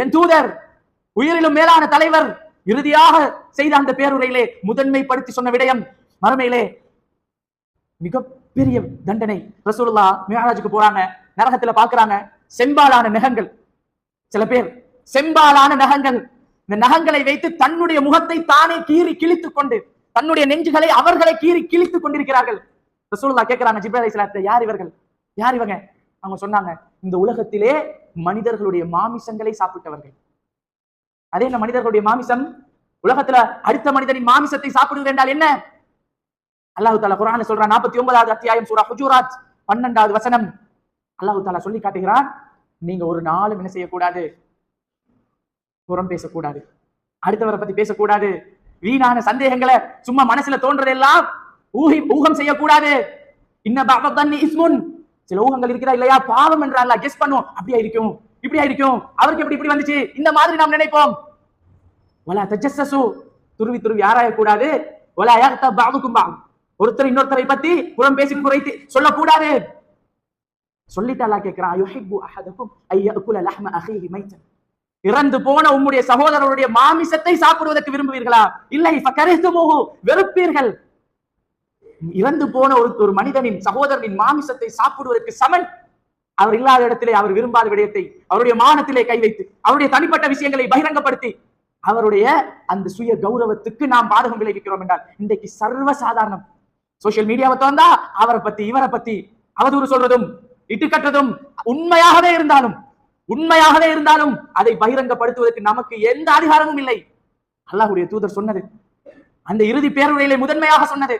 என் தூதர், உயிரிலும் மேலான தலைவர் இறுதியாக செய்த அந்த பேருரையிலே முதன்மைப்படுத்தி சொன்ன விடயம், மறுமையிலே மிகப்பெரிய தண்டனை. ரசூலுல்லாஹ் மிஅராஜுக்கு போறாங்க, நரகத்துல பாக்குறாங்க செம்பாலான நகங்கள். சில பேர் செம்பாலான நகங்கள், இந்த நகங்களை வைத்து தன்னுடைய முகத்தை தானே கீறி கிழித்துக் கொண்டு, தன்னுடைய நெஞ்சுகளை அவர்களை கீறி கிழித்துக் கொண்டிருக்கிறார்கள். ரசூலுல்லாஹ் கேட்கிறாங்க ஜிப்ரீல் அலைஹிஸ்ஸலாத்தை, யார் இவர்கள், யார் இவங்க? அவங்க சொன்னாங்க, இந்த உலகத்திலே மனிதர்களுடைய மாமிசங்களை சாப்பிட்டவர்கள். அதே என்ன மனிதர்களுடைய மாமிசம்? உலகத்துல அடுத்த மனிதனின் மாமிசத்தை சாப்பிடுவது என்றால் என்ன? அல்லாஹ் தஆலா குர்ஆன்ல சொல்றான், 49வது அத்தியாயம் சூரா ஹுஜூராத் 12வது வசனம். அல்லாஹ் தஆலா சொல்லி காட்டுகிறான், நீங்க ஒரு நாளும் என்ன செய்யக்கூடாது, புறம் பேசக்கூடாது, அடுத்தவரை பத்தி பேசக்கூடாது, வீணான சந்தேகங்களை சும்மா மனசுல தோன்றதெல்லாம் ஊகம் செய்யக்கூடாது. இன்ன பஅதன்னி இஸ்முன், சில ஊகங்கள் இருக்கிறா இல்லையா, பாவம் என்று அல்லாஹ் கெஸ் பண்ணுவோம், அப்படியா இருக்கும், இப்படியா இருக்கும், அவருக்கு எப்படி இப்படி வந்துச்சு, இந்த மாதிரி நாம் நினைப்போம். வலா தஜஸ்ஸசு, துருவி துருவி ஆராயக்கூடாது. வலா யக்தப் பஅதுக்கும் பஅத், ஒருத்தர் இன்னொருத்தரை பத்தி புறம் பேசி குறைத்து சொல்லக்கூடாது. சொல்லிட்டு அல்லாஹ் கேட்கிறான், யுஹிப்பு அஹதுக்கும் ஐயஅகுல லஹ்ம அஹீஹி மைத்தன், இறந்து போன உம்முடைய சகோதரருடைய மாமிசத்தை சாப்பிடுவதற்கு விரும்புவீர்களா? இல்லை, ஃபகரிஹ்துமுஹு, வெறுப்பீர்கள். இறந்து போன ஒரு மனிதனின் சகோதரனின் மாமிசத்தை சாப்பிடுவதற்கு சமன். அவர் இல்லாத இடத்திலே அவர் விரும்பாத விடயத்தை அவருடைய மானத்திலே கை வைத்து, அவருடைய தனிப்பட்ட விஷயங்களை பகிரங்கப்படுத்தி, அவருடைய அந்த சுய கௌரவத்துக்கு நாம் பாதகம் விளைவிக்கிறோம் என்றால் இன்றைக்கு சர்வ சாதாரணம். சோசியல் மீடியாவை தந்தா அவரை பத்தி இவரை பத்தி அவதூறு சொல்றதும் இட்டுக்கட்டுறதும் உண்மையாகவே இருந்தாலும் அதை பகிரங்கப்படுத்துவதற்கு நமக்கு எந்த அதிகாரமும் இல்லை. அல்லாஹ்வுடைய தூதர் சொன்னது, அந்த இறுதி பேருரையிலே முதன்மையாக சொன்னது,